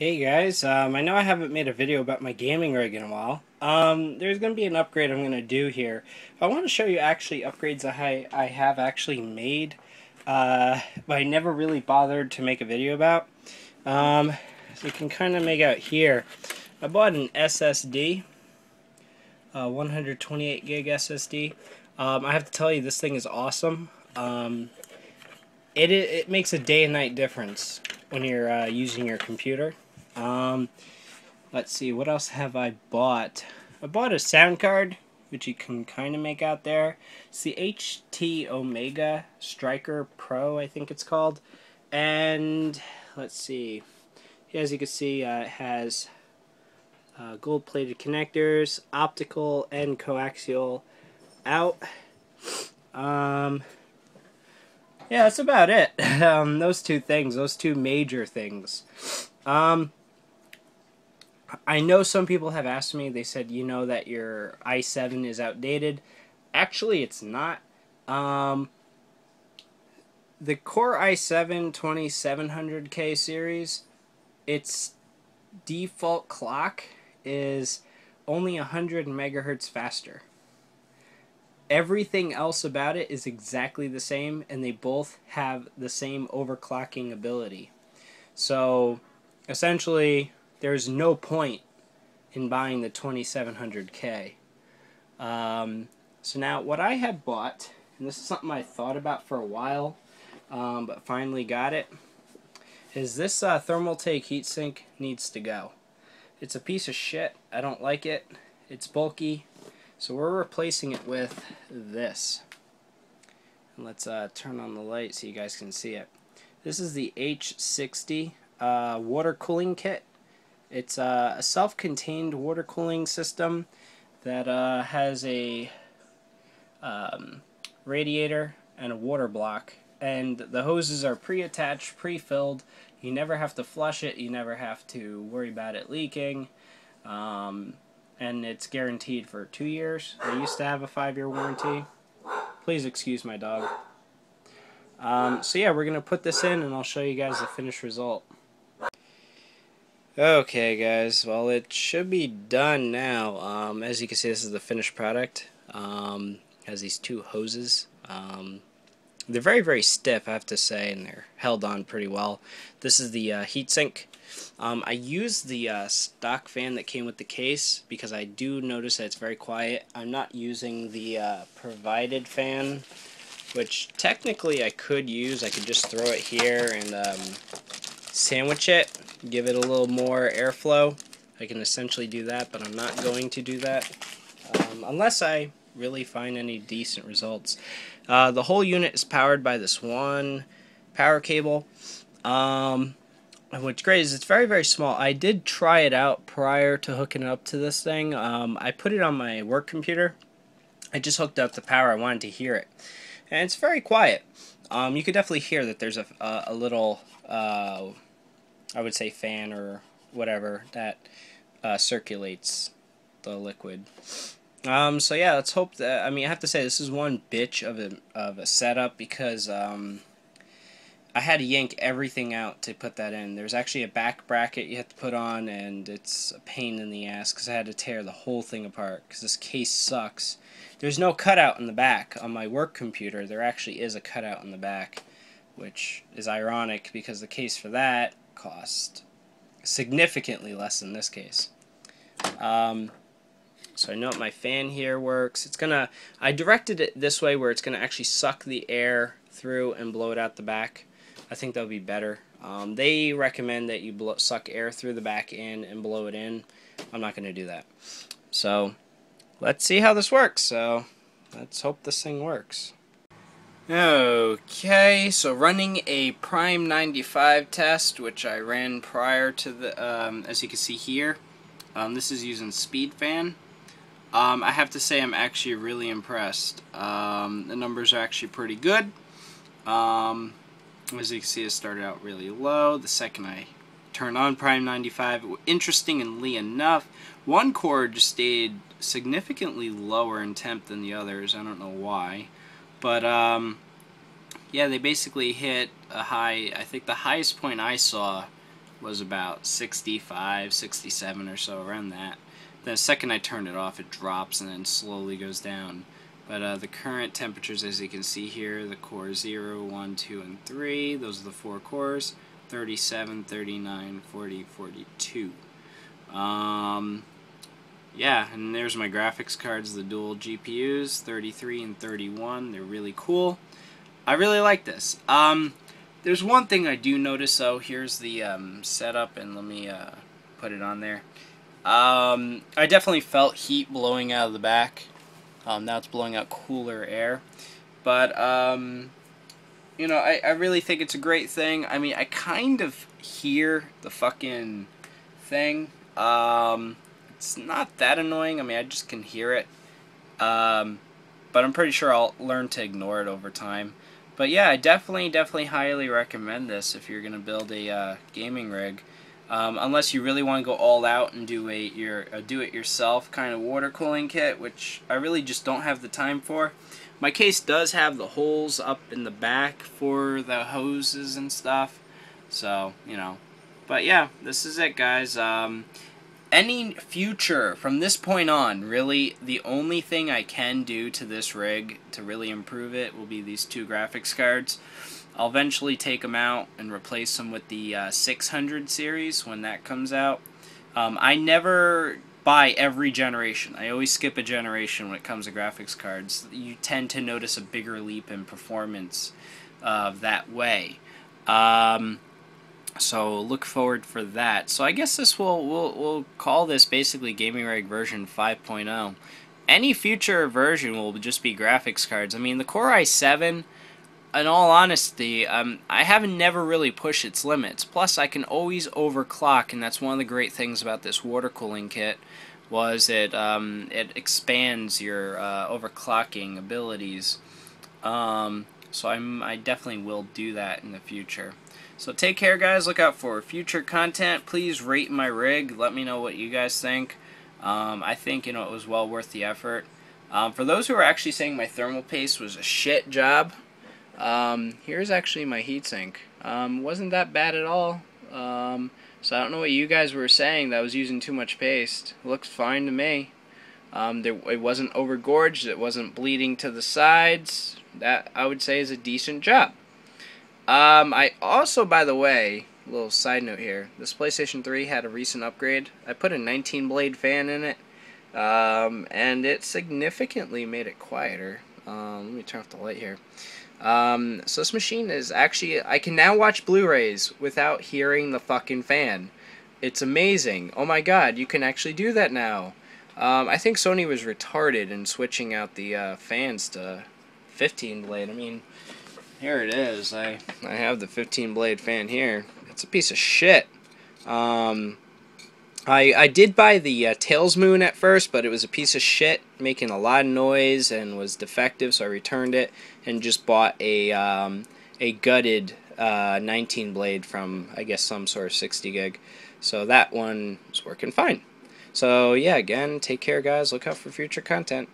Hey guys, I know I haven't made a video about my gaming rig in a while. There's going to be an upgrade I'm going to do here. I want to show you actually upgrades I have actually made, but I never really bothered to make a video about. So you can kind of make out here. I bought an SSD, 128 gig SSD. I have to tell you, this thing is awesome. It makes a day and night difference when you're using your computer. Let's see, what else have I bought? I bought a sound card, which you can kind of make out there. It's the HT Omega Striker Pro, I think it's called. And let's see, as you can see, it has gold-plated connectors, optical and coaxial out. Yeah, that's about it. Those two things, those two major things. I know some people have asked me, they said, you know that your i7 is outdated. Actually, it's not. The Core i7 2700K series, its default clock is only 100 megahertz faster. Everything else about it is exactly the same, and they both have the same overclocking ability. So, essentially, there's no point in buying the 2700K. So now, what I had bought, and this is something I thought about for a while, but finally got it, is this Thermaltake heatsink needs to go. It's a piece of shit. I don't like it. It's bulky. So we're replacing it with this. And let's turn on the light so you guys can see it. This is the H60 water cooling kit. It's a self-contained water cooling system that has a radiator and a water block. And the hoses are pre-attached, pre-filled. You never have to flush it. You never have to worry about it leaking. And it's guaranteed for 2 years. They used to have a 5-year warranty. Please excuse my dog. So yeah, we're going to put this in and I'll show you guys the finished result. Okay guys, well it should be done now. As you can see, this is the finished product. Has these two hoses. They're very stiff, I have to say, and they're held on pretty well. This is the heatsink. I used the stock fan that came with the case because I do notice that it's very quiet. I'm not using the provided fan, which technically I could use. I could just throw it here and sandwich it, give it a little more airflow. I can essentially do that, but I'm not going to do that unless I really find any decent results. The whole unit is powered by this one power cable. What's great is it's very small. I did try it out prior to hooking it up to this thing. I put it on my work computer. I just hooked up the power. I wanted to hear it. And it's very quiet. You could definitely hear that there's a little, I would say, fan or whatever that circulates the liquid. So yeah, let's hope that, I mean, I have to say this is one bitch of a setup because I had to yank everything out to put that in. There's actually a back bracket you have to put on, and it's a pain in the ass because I had to tear the whole thing apart because this case sucks. There's no cutout in the back. On my work computer, there actually is a cutout in the back, which is ironic because the case for that cost significantly less than this case. So I know my fan here works. It's gonna, I directed it this way where it's gonna actually suck the air through and blow it out the back. I think that would be better. They recommend that you suck air through the back in and blow it in. I'm not going to do that. So let's see how this works. So let's hope this thing works. Okay, so running a Prime 95 test, which I ran prior to the, as you can see here. This is using SpeedFan. I have to say I'm actually really impressed. The numbers are actually pretty good. As you can see, it started out really low. The second I turned on Prime 95, interestingly enough, one core just stayed significantly lower in temp than the others. I don't know why. But, yeah, they basically hit a high, I think the highest point I saw was about 65, 67 or so, around that. The second I turn it off, it drops and then slowly goes down. But the current temperatures, as you can see here, the core 0, 1, 2, and 3, those are the 4 cores, 37, 39, 40, 42. Yeah, and there's my graphics cards, the dual GPUs, 33 and 31. They're really cool. I really like this. There's one thing I do notice, though. Here's the setup, and let me put it on there. I definitely felt heat blowing out of the back. Now it's blowing out cooler air. But, you know, I really think it's a great thing. I mean, I kind of hear the fucking thing. It's not that annoying. I mean, I just can hear it. But I'm pretty sure I'll learn to ignore it over time. But yeah, I definitely highly recommend this if you're going to build a gaming rig. Unless you really want to go all out and do a do-it-yourself kind of water cooling kit, which I really just don't have the time for. My case does have the holes up in the back for the hoses and stuff. So, you know. But yeah, this is it, guys. Any future, from this point on, really, the only thing I can do to this rig to really improve it will be these 2 graphics cards. I'll eventually take them out and replace them with the 600 series when that comes out. I never buy every generation. I always skip a generation when it comes to graphics cards. You tend to notice a bigger leap in performance that way. So look forward for that. So I guess this we'll call this basically Gaming Rig version 5.0. Any future version will just be graphics cards. I mean, the Core i7, in all honesty, I haven't never really pushed its limits. Plus, I can always overclock, and that's one of the great things about this water cooling kit, was it expands your overclocking abilities. So I definitely will do that in the future. So take care, guys. Look out for future content. Please rate my rig. Let me know what you guys think. I think, you know, it was well worth the effort. For those who are actually saying my thermal paste was a shit job, here's actually my heatsink. Wasn't that bad at all. So I don't know what you guys were saying that I was using too much paste. Looks fine to me. It wasn't overgorged. It wasn't bleeding to the sides. That, I would say, is a decent job. I also, by the way, a little side note here, this PlayStation 3 had a recent upgrade. I put a 19 blade fan in it, and it significantly made it quieter. Let me turn off the light here. So this machine is actually, I can now watch Blu-rays without hearing the fucking fan. It's amazing. Oh my god, you can actually do that now. I think Sony was retarded in switching out the fans to 15 blade. I mean, here it is. I have the 15 blade fan here. It's a piece of shit. I did buy the Tails Moon at first, but it was a piece of shit, making a lot of noise and was defective, so I returned it and just bought a gutted 19 blade from, I guess, some sort of 60 gig. So that one is working fine. So yeah, again, take care, guys. Look out for future content.